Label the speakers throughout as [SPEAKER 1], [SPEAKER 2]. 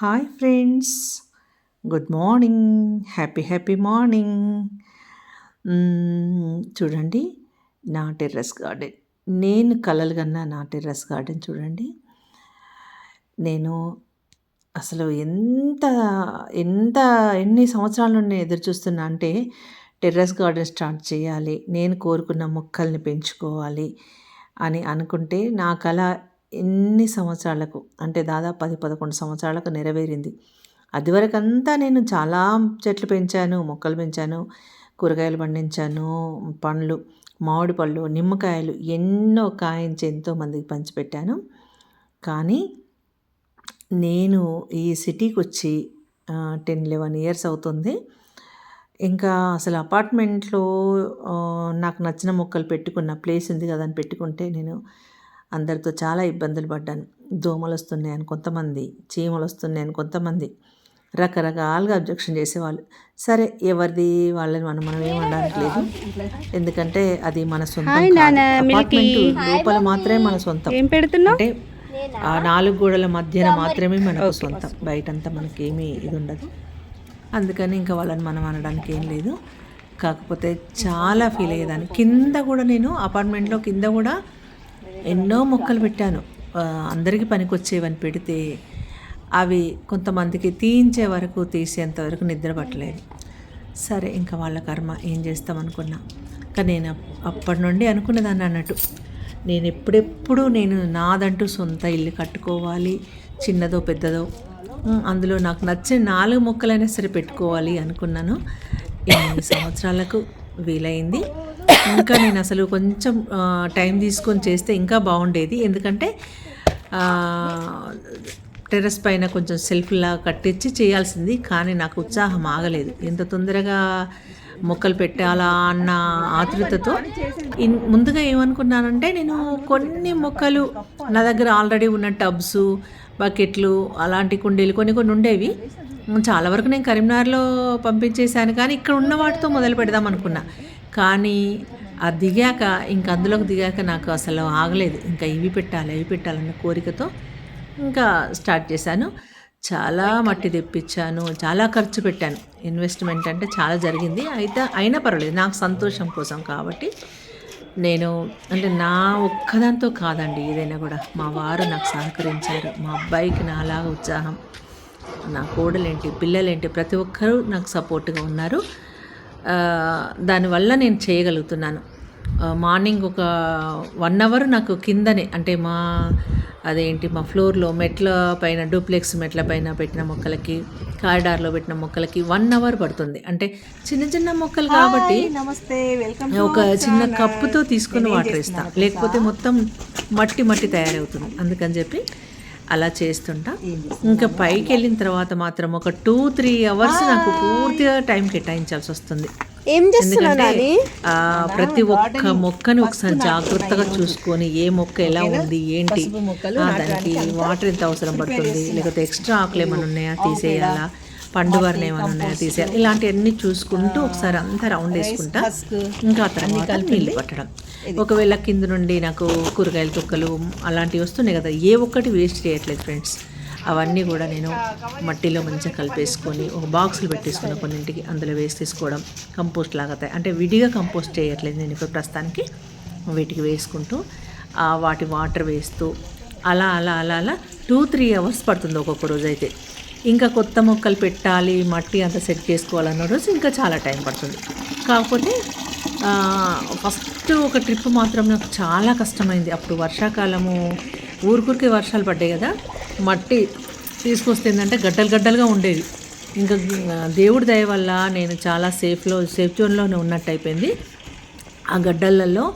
[SPEAKER 1] Hi friends, good morning. Happy morning. చూడండి, నా terrace garden, నేను కలలు కన్నా నా టెర్రస్ గార్డెన్ చూడండి. నేను అసలు ఎంత ఎంత ఎన్ని సంవత్సరాల నుండి ఎదురు చూస్తున్నా అంటే టెర్రస్ గార్డెన్ స్టార్ట్ చేయాలి, నేను కోరుకున్న మొక్కల్ని పెంచుకోవాలి అని అనుకుంటే నా కళ ఎన్ని సంవత్సరాలకు అంటే దాదాపు 10-11 సంవత్సరాలకు నెరవేరింది. అదివరకంతా నేను చాలా చెట్లు పెంచాను, మొక్కలు పెంచాను, కూరగాయలు పండించాను, పండ్లు, మామిడి పళ్ళు, నిమ్మకాయలు ఎన్నో కాయించి ఎంతోమందికి పంచిపెట్టాను. కానీ నేను ఈ సిటీకి వచ్చి 10-11 ఇయర్స్ అవుతుంది. ఇంకా అసలు అపార్ట్మెంట్లో నాకు నచ్చిన మొక్కలు పెట్టుకున్న ప్లేస్ ఉంది కదా అని పెట్టుకుంటే నేను అందరితో చాలా ఇబ్బందులు పడ్డాను. దోమలు వస్తున్నాయని కొంతమంది, చీమలు వస్తున్నాయని కొంతమంది రకరకాలుగా అబ్జెక్షన్ చేసేవాళ్ళు. సరే, ఎవరిది వాళ్ళని మనం ఏమనడానికి లేదు, ఎందుకంటే అది మన సొంతం. అపార్ట్మెంట్ లోపల మాత్రమే మన సొంతం, అంటే ఆ 4 గోడల మధ్యన మాత్రమే మనకు సొంతం, బయటంతా మనకేమీ ఇది ఉండదు. అందుకని ఇంకా వాళ్ళని మనం అనడానికి ఏం లేదు. కాకపోతే చాలా ఫీల్ అయ్యేదాన్ని. కింద కూడా నేను అపార్ట్మెంట్లో కింద కూడా ఎన్నో మొక్కలు పెట్టాను, అందరికీ పనికొచ్చేవని పెడితే అవి కొంతమందికి తీయించే వరకు, తీసేంత వరకు నిద్ర పట్టలేదు. సరే, ఇంకా వాళ్ళ కర్మ, ఏం చేస్తామనుకున్నా. కానీ నేను అప్పటి నుండి అనుకునేదాన్ని అన్నట్టు, నేను ఎప్పుడెప్పుడు నాదంటూ సొంత ఇల్లు కట్టుకోవాలి, చిన్నదో పెద్దదో, అందులో నాకు నచ్చిన 4 మొక్కలైనా సరే పెట్టుకోవాలి అనుకున్నాను. 8 సంవత్సరాలకు వీలైంది. ఇంకా నేను అసలు కొంచెం టైం తీసుకొని చేస్తే ఇంకా బాగుండేది. ఎందుకంటే టెర్రస్ పైన కొంచెం సెల్ఫ్లా కట్టించి చేయాల్సింది. కానీ నాకు ఉత్సాహం ఆగలేదు. ఎంత తొందరగా మొక్కలు పెట్టాలా అన్న ఆతృతతో ముందుగా ఏమనుకున్నానంటే, నేను కొన్ని మొక్కలు నా దగ్గర ఆల్రెడీ ఉన్న టబ్స్, బకెట్లు, అలాంటి కుండీలు కొన్ని ఉండేవి. చాలా వరకు నేను కరీంనగర్లో పంపించేశాను. కానీ ఇక్కడ ఉన్న వాటితో మొదలు పెడదాం అనుకున్నా. కానీ అది దిగాక, ఇంకా అందులోకి దిగాక నాకు అసలు ఆగలేదు. ఇంకా ఇవి పెట్టాలన్న కోరికతో ఇంకా స్టార్ట్ చేశాను. చాలా మట్టి తెప్పించాను, చాలా ఖర్చు పెట్టాను. ఇన్వెస్ట్మెంట్ అంటే చాలా జరిగింది. అయినా పర్వాలేదు, నాకు సంతోషం కోసం కాబట్టి నేను, అంటే నా ఒక్కదాంతో కాదండి ఏదైనా కూడా. మా వారు నాకు సహకరించారు, మా అబ్బాయికి నాలాగా ఉత్సాహం, నా కోడలేంటి, పిల్లలేంటి, ప్రతి ఒక్కరూ నాకు సపోర్ట్గా ఉన్నారు. దానివల్ల నేను చేయగలుగుతున్నాను. మార్నింగ్ ఒక 1 అవర్ నాకు కిందనే, అంటే మా ఫ్లోర్లో మెట్ల పైన, డూప్లెక్స్ మెట్ల పైన పెట్టిన మొక్కలకి, కారిడార్లో పెట్టిన మొక్కలకి 1 అవర్ పడుతుంది. అంటే చిన్న మొక్కలు కాబట్టి ఒక చిన్న కప్పుతో తీసుకుని వాటర్ ఇస్తాను, లేకపోతే మొత్తం మట్టి తయారవుతుంది. అందుకని చెప్పి అలా చేస్తుంటా. ఇంకా పైకి వెళ్ళిన తర్వాత మాత్రం ఒక 2-3 అవర్స్ నాకు పూర్తిగా టైం కేటాయించాల్సి వస్తుంది. ఎందుకంటే ప్రతి ఒక్క మొక్కను ఒకసారి జాగ్రత్తగా చూసుకొని, ఏ మొక్క ఎలా ఉంది, ఏంటి, దానికి వాటర్ ఎంత అవసరం పడుతుంది, లేకపోతే ఎక్స్ట్రా ఆకులు ఏమైనా ఉన్నాయా తీసేయాలా, పండువారిని ఏమైనా ఉన్నాయా తీసేయాలి, ఇలాంటివన్నీ చూసుకుంటూ ఒకసారి అంతా రౌండ్ వేసుకుంటా. ఇంకా ఆ తర్వాత నీళ్ళు పట్టడం. ఒకవేళ కింద నుండి నాకు కూరగాయల తొక్కలు అలాంటివి వస్తున్నాయి కదా, ఏ ఒక్కటి వేస్ట్ చేయట్లేదు ఫ్రెండ్స్. అవన్నీ కూడా నేను మట్టిలో మంచిగా కలిపేసుకొని ఒక బాక్సులు పెట్టేసుకున్న కొన్నింటికి, అందులో వేసేసుకోవడం, కంపోస్ట్ లాగా. అంటే విడిగా కంపోస్ట్ చేయట్లేదు నేను ఇప్పుడు ప్రస్తుతానికి, వీటికి వేసుకుంటూ వాటి వాటర్ వేస్తూ అలా 2-3 అవర్స్ పడుతుంది ఒక్కొక్క రోజు అయితే. ఇంకా కొత్త మొక్కలు పెట్టాలి, మట్టి అంతా సెట్ చేసుకోవాలన్న రోజు ఇంకా చాలా టైం పడుతుంది. కాకపోతే ఫస్ట్ ఒక ట్రిప్ మాత్రం నాకు చాలా కష్టమైంది. అప్పుడు వర్షాకాలము, ఊరికే వర్షాలు పడ్డాయి కదా, మట్టి తీసుకొస్తే ఏంటంటే గడ్డలుగా ఉండేది. ఇంకా దేవుడి దయ వల్ల నేను చాలా సేఫ్ జోన్లోనే ఉన్నట్టు అయిపోయింది. ఆ గడ్డలలో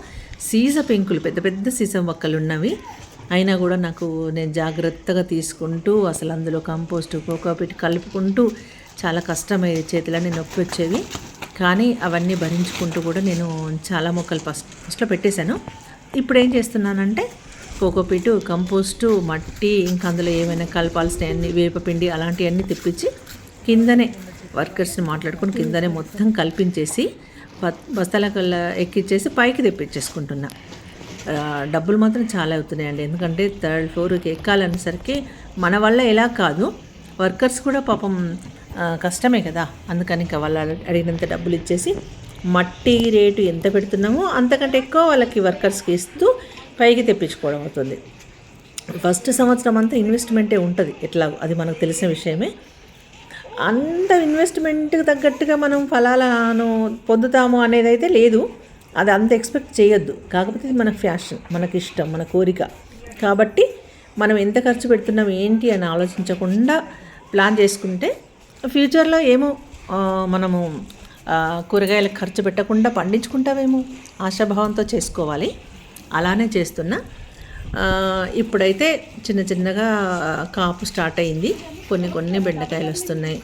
[SPEAKER 1] సీస పెంకులు, పెద్ద సీస మొక్కలు ఉన్నవి. అయినా కూడా నేను జాగ్రత్తగా తీసుకుంటూ అసలు అందులో కంపోస్ట్, కోకోపీట్ కలుపుకుంటూ చాలా కష్టమయ్యేది, చేతులన్నీ నొప్పి వచ్చేవి. కానీ అవన్నీ భరించుకుంటూ కూడా నేను చాలా మొక్కలు ఫస్ట్లో పెట్టేశాను. ఇప్పుడు ఏం చేస్తున్నానంటే, కోకోపీటు, కంపోస్టు, మట్టి, ఇంకా అందులో ఏమైనా కలపాల్సినవన్నీ, వేపపిండి అలాంటివన్నీ తెప్పించి కిందనే వర్కర్స్ని మాట్లాడుకుని కిందనే మొత్తం కల్పించేసి బస్తాల ఎక్కించేసి పైకి తెప్పించేసుకుంటున్నా. డబ్బులు మాత్రం చాలా అవుతున్నాయండి. ఎందుకంటే 3rd ఫ్లోర్కి ఎక్కాలనేసరికి మన వల్ల ఎలా కాదు, వర్కర్స్ కూడా పాపం కష్టమే కదా. అందుకని ఇంకా వాళ్ళు అడిగినంత డబ్బులు ఇచ్చేసి మట్టి రేటు ఎంత పెడుతున్నామో అంతకంటే ఎక్కువ వాళ్ళకి వర్కర్స్కి ఇస్తూ పైకి తెప్పించుకోవడం అవుతుంది. ఫస్ట్ సంవత్సరం అంతా ఇన్వెస్ట్మెంటే ఉంటుంది ఎట్లాగో, అది మనకు తెలిసిన విషయమే. అంత ఇన్వెస్ట్మెంట్కి తగ్గట్టుగా మనం ఫలాలను పొందుతాము అనేది అయితే లేదు, అది అంత ఎక్స్పెక్ట్ చేయొద్దు. కాకపోతే ఇది మన ఫ్యాషన్, మనకి ఇష్టం, మన కోరిక. కాబట్టి మనం ఎంత ఖర్చు పెడుతున్నాం ఏంటి అని ఆలోచించకుండా ప్లాన్ చేసుకుంటే ఫ్యూచర్లో ఏమో మనము కూరగాయలకు ఖర్చు పెట్టకుండా పండించుకుంటామేమో ఆశాభావంతో చేసుకోవాలి. అలానే చేస్తున్నా. ఇప్పుడైతే చిన్న చిన్నగా కాపు స్టార్ట్ అయింది. కొన్ని బెండకాయలు వస్తున్నాయి,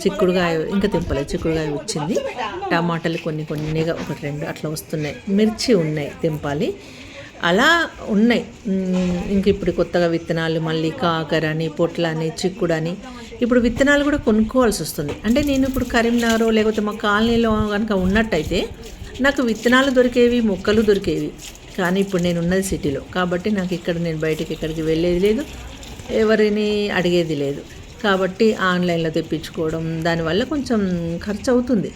[SPEAKER 1] చిక్కుడుగాయ ఇంకా తెంపలేదు, చిక్కుడుగాయ వచ్చింది. టమాటాలు కొన్నిగా 1-2 అట్లా వస్తున్నాయి. మిర్చి ఉన్నాయి, తెంపాలి. అలా ఉన్నాయి. ఇంక ఇప్పుడు కొత్తగా విత్తనాలు మళ్ళీ కాకరని, పొట్లని, చిక్కుడని ఇప్పుడు విత్తనాలు కూడా కొనుక్కోవాల్సి వస్తుంది. అంటే నేను ఇప్పుడు కరీంనగర్ లేకపోతే మా కాలనీలో కనుక ఉన్నట్టయితే నాకు విత్తనాలు దొరికేవి, మొక్కలు దొరికేవి. కానీ ఇప్పుడు నేను ఉన్నది సిటీలో కాబట్టి నాకు ఇక్కడ నేను బయటికి ఎక్కడికి వెళ్ళేది లేదు, ఎవరిని అడిగేది లేదు. కాబట్టి ఆన్లైన్లో తెప్పించుకోవడం, దానివల్ల కొంచెం ఖర్చు అవుతుంది.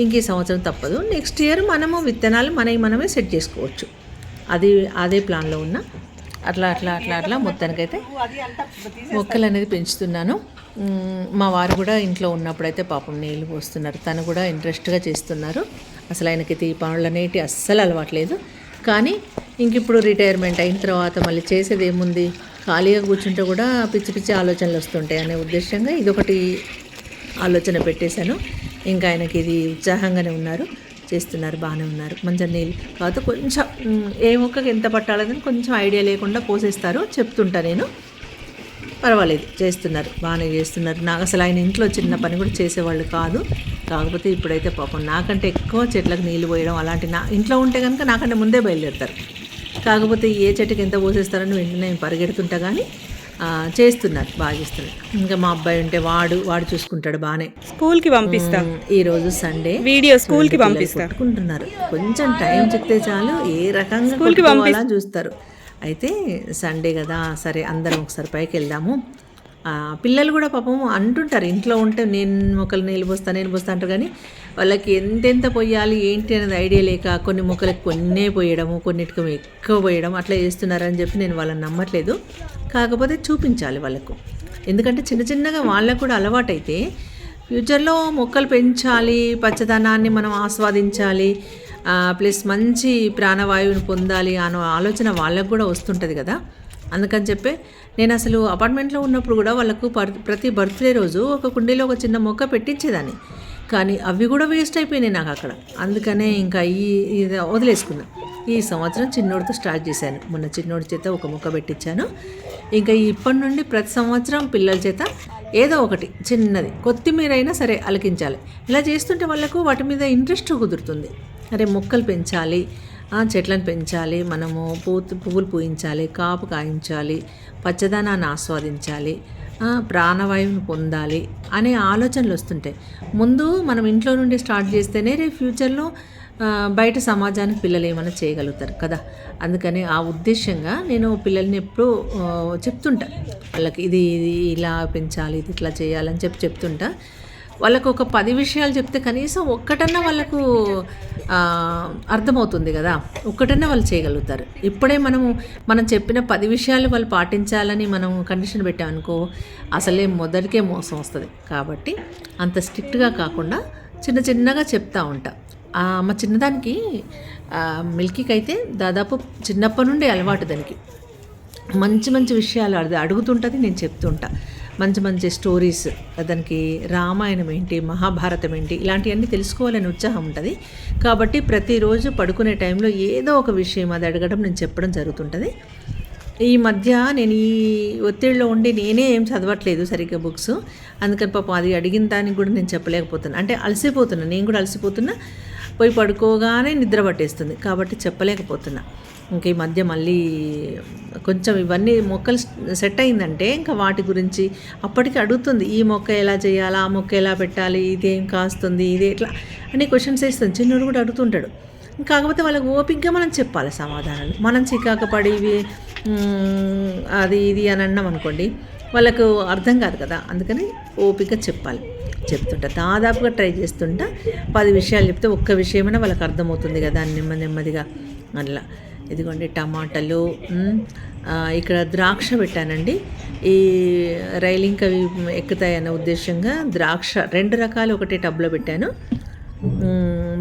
[SPEAKER 1] ఇంక ఈ సంవత్సరం తప్పదు. నెక్స్ట్ ఇయర్ మనము విత్తనాలు మనమే సెట్ చేసుకోవచ్చు. అదే ప్లాన్లో ఉన్నా. అట్లా మొత్తానికైతే మొక్కలు అనేది పెంచుతున్నాను. మా వారు కూడా ఇంట్లో ఉన్నప్పుడైతే పాపం నీళ్ళు పోస్తున్నారు, తను కూడా ఇంట్రెస్ట్గా చేస్తున్నారు. అసలు ఆయనకైతే ఈ పనులు అనేవి అస్సలు అలవాట్లేదు. కానీ ఇంక ఇప్పుడు రిటైర్మెంట్ అయిన తర్వాత మళ్ళీ చేసేది ఏముంది, ఖాళీగా కూర్చుంటే కూడా పిచ్చి ఆలోచనలు వస్తుంటాయి అనే ఉద్దేశంగా ఇదొకటి ఆలోచన పెట్టేశాను. ఇంకా ఆయనకి ఇది ఉత్సాహంగానే ఉన్నారు, చేస్తున్నారు, బాగానే ఉన్నారు. మంచిగా నీళ్ళు కాకపోతే కొంచెం ఏ మొక్కకి ఎంత పట్టాలని కొంచెం ఐడియా లేకుండా పోసేస్తారు, చెప్తుంటా నేను. పర్వాలేదు, చేస్తున్నారు, బాగానే చేస్తున్నారు. నాకు అసలు ఆయన ఇంట్లో చిన్న పని కూడా చేసేవాళ్ళు కాదు. కాకపోతే ఇప్పుడైతే పాపం నాకంటే ఎక్కువ చెట్లకు నీళ్ళు పోయడం అలాంటి నా ఇంట్లో ఉంటే కనుక నాకంటే ముందే బయలుదేరుతారు. కాకపోతే ఏ చెట్టుకి ఎంత పోసేస్తారని వెంటనే నేను పరిగెడుతుంటా. కానీ చేస్తున్నారు, బాగా చేస్తున్నారు. ఇంకా మా అబ్బాయి ఉంటే వాడు చూసుకుంటాడు బాగానే.
[SPEAKER 2] స్కూల్కి పంపిస్తా,
[SPEAKER 1] ఈరోజు సండే
[SPEAKER 2] వీడియో స్కూల్కి పంపిస్తా.
[SPEAKER 1] పట్టుకుంటున్నారు, కొంచెం టైం చెప్తే చాలు ఏ రకంగా స్కూల్కి పంపాలని చూస్తారు. అయితే సండే కదా, సరే అందరం ఒకసారి పైకి వెళ్దాము. పిల్లలు కూడా పాపం అంటుంటారు, ఇంట్లో ఉంటే నేను మొక్కలు నీళ్ళు పోస్తా అంటారు. కానీ వాళ్ళకి ఎంతెంత పోయాలి ఏంటి అనేది ఐడియా లేక కొన్ని మొక్కలకు కొన్నే పోయడము, కొన్నిటికి ఎక్కువ పోయడం అట్లా చేస్తున్నారని చెప్పి నేను వాళ్ళని నమ్మట్లేదు. కాకపోతే చూపించాలి వాళ్ళకు, ఎందుకంటే చిన్నగా వాళ్ళకు కూడా అలవాటైతే ఫ్యూచర్లో మొక్కలు పెంచాలి, పచ్చదనాన్ని మనం ఆస్వాదించాలి, ప్లస్ మంచి ప్రాణవాయువుని పొందాలి అనే ఆలోచన వాళ్ళకు కూడా వస్తుంటుంది కదా. అందుకని చెప్పి నేను అసలు అపార్ట్మెంట్లో ఉన్నప్పుడు కూడా వాళ్ళకు ప్రతి బర్త్డే రోజు ఒక కుండీలో ఒక చిన్న మొక్క పెట్టించేదాన్ని. కానీ అవి కూడా వేస్ట్ అయిపోయినాయి నాకు అక్కడ. అందుకనే ఇంకా ఇది వదిలేసుకున్నా. ఈ సంవత్సరం చిన్నోడితో స్టార్ట్ చేశాను. మొన్న చిన్నోడి చేత ఒక మొక్క పెట్టించాను. ఇంకా ఇప్పటి నుండి ప్రతి సంవత్సరం పిల్లల చేత ఏదో ఒకటి చిన్నది, కొత్తిమీర అయినా సరే అలికించాలి. ఇలా చేస్తుంటే వాళ్ళకు వాటి మీద ఇంట్రెస్ట్ కుదురుతుంది. అరే మొక్కలు పెంచాలి, చెట్లను పెంచాలి, మనము పువ్వులు పూయించాలి, కాపు కాయించాలి, పచ్చదనాన్ని ఆస్వాదించాలి, ప్రాణవాయువుని పొందాలి అనే ఆలోచనలు వస్తుంటాయి. ముందు మనం ఇంట్లో నుండి స్టార్ట్ చేస్తేనే రేపు ఫ్యూచర్లో బయట సమాజానికి పిల్లలు ఏమైనా చేయగలుగుతారు కదా. అందుకని ఆ ఉద్దేశంగా నేను పిల్లల్ని ఎప్పుడూ చెప్తుంటా, వాళ్ళకి ఇది ఇలా పెంచాలి, ఇది ఇట్లా చేయాలని చెప్తుంటా. వాళ్ళకు ఒక 10 విషయాలు చెప్తే కనీసం ఒక్కటన్నా వాళ్ళకు అర్థమవుతుంది కదా, ఒక్కటన్నా వాళ్ళు చేయగలుగుతారు. ఇప్పుడే మనం చెప్పిన 10 విషయాలు వాళ్ళు పాటించాలని మనం కండిషన్ పెట్టామనుకో అసలే మొదటికే మోసం వస్తుంది. కాబట్టి అంత స్ట్రిక్ట్గా కాకుండా చిన్నగా చెప్తూ ఉంటా. మా చిన్నదానికి మిల్కీకి అయితే దాదాపు చిన్నప్పటి నుండి అలవాటు. దానికి మంచి విషయాలు అది అడుగుతుంటుంది, నేను చెప్తుంటా. మంచి స్టోరీస్, దానికి రామాయణం ఏంటి, మహాభారతం ఏంటి, ఇలాంటివన్నీ తెలుసుకోవాలని ఉత్సాహం ఉంటుంది. కాబట్టి ప్రతిరోజు పడుకునే టైంలో ఏదో ఒక విషయం అది అడగడం, నేను చెప్పడం జరుగుతుంటుంది. ఈ మధ్య నేను ఈ ఒత్తిడిలో ఉండి నేనే ఏం చదవట్లేదు సరిగ్గా బుక్స్. అందుకని పాపం అది అడిగిన దానికి కూడా నేను చెప్పలేకపోతున్నా. అంటే అలసిపోతున్నా, నేను కూడా అలసిపోతున్నా. పోయి పడుకోగానే నిద్ర పట్టేస్తుంది, కాబట్టి చెప్పలేకపోతున్నా. ఇంక ఈ మధ్య మళ్ళీ కొంచెం ఇవన్నీ మొక్కలు సెట్ అయిందంటే ఇంకా వాటి గురించి అప్పటికి అడుగుతుంది. ఈ మొక్క ఎలా చేయాలా, ఆ మొక్క ఎలా పెట్టాలి, ఇదేం కాస్తుంది, ఇది ఎట్లా అని క్వశ్చన్స్ వేస్తుంది. చిన్నోడు కూడా అడుగుతుంటాడు. కాకపోతే వాళ్ళకి ఓపికగా మనం చెప్పాలి సమాధానాలు. మనం చికాకు పడి అది ఇది అని అన్నాం అనుకోండి, వాళ్ళకు అర్థం కాదు కదా, అందుకని ఓపిక చెప్పాలి. చెప్తుంటా, దాదాపుగా ట్రై చేస్తుంటా. 10 విషయాలు చెప్తే ఒక్క విషయమైనా వాళ్ళకి అర్థమవుతుంది కదా అని నెమ్మదిగా అట్లా. ఇదిగోండి టమాటాలు, ఇక్కడ ద్రాక్ష పెట్టానండి. ఈ రైలింగ్ అవి ఎక్కుతాయన్న ఉద్దేశంగా ద్రాక్ష 2 రకాలు ఒకటే టబ్లో పెట్టాను.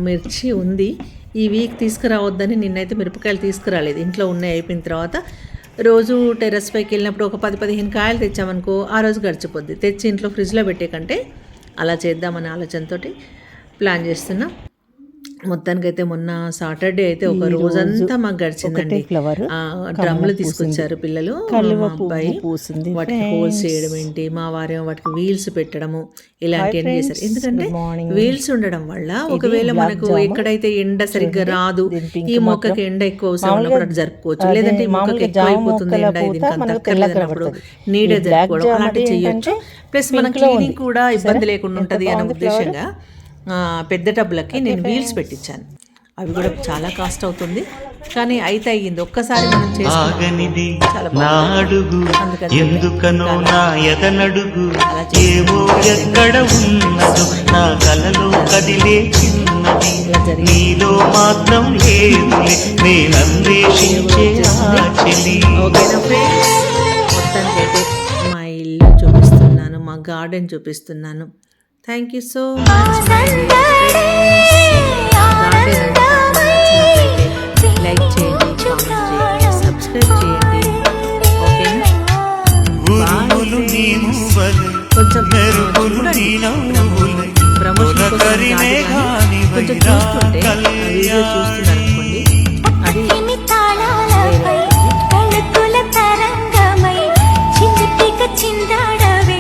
[SPEAKER 1] మిర్చి ఉంది. ఈ వీక్ తీసుకురావద్దని నిన్నైతే మిరపకాయలు తీసుకురాలేదు, ఇంట్లో ఉన్నాయి. అయిపోయిన తర్వాత రోజు టెర్రస్ పైకి వెళ్ళినప్పుడు ఒక 10-15 కాయలు తెచ్చామనుకో, ఆ రోజు గడిచిపోద్ది. తెచ్చి ఇంట్లో ఫ్రిడ్జ్లో పెట్టే కంటే అలా చేద్దామనే ఆలోచనతో ప్లాన్ చేస్తున్నా. మొత్తానికైతే మొన్న సాటర్డే అయితే ఒక రోజంతా మాకు గడిచిందండి. డ్రమ్లు తీసుకొచ్చారు పిల్లలు, మా అబ్బాయి. వాటికి హోల్స్ చేయడం ఏంటి, మా వారేమో వాటికి వీల్స్ పెట్టడము, ఇలాంటివన్నీ చేశారు. ఎందుకంటే వీల్స్ ఉండడం వల్ల ఒకవేళ మనకు ఎక్కడైతే ఎండ సరిగ్గా రాదు, ఈ మొక్కకి ఎండ ఎక్కువ అవసరం ఉన్నప్పుడు అటు జరుపుకోవచ్చు. లేదంటే ఈ మొక్కకి ఎక్కువ అయిపోతుంది ఎండ, ఇది అన్నప్పుడు నీడే జరుపుకోవడం అలాంటివి చేయొచ్చు. ప్లస్ మన క్లీనింగ్ కూడా ఇబ్బంది లేకుండా ఉంటుంది అనే ఉద్దేశంగా పెద్ద టబ్లకి నేను వీల్స్ పెట్టించాను. అవి కూడా చాలా కాస్ట్ అవుతుంది, కానీ అయితే అయ్యింది. ఒక్కసారి మనం చేసుకున్నది చాలా బాగుంది. ఓకేనా ఫ్రెండ్స్, మొత్తానికైతే మా ఇల్లు చూపిస్తున్నాను, మా గార్డెన్ చూపిస్తున్నాను. Thank you so much. Like చేయండి, కామెంట్ చేయండి, సబ్స్క్రైబ్ చేయండి. ఓకేనా, కొంచెం ప్రమోషన్ కొంచెం చూస్తుంటే వీడియో చూస్తున్నారు అనుకోండి, అది
[SPEAKER 3] చిందడవే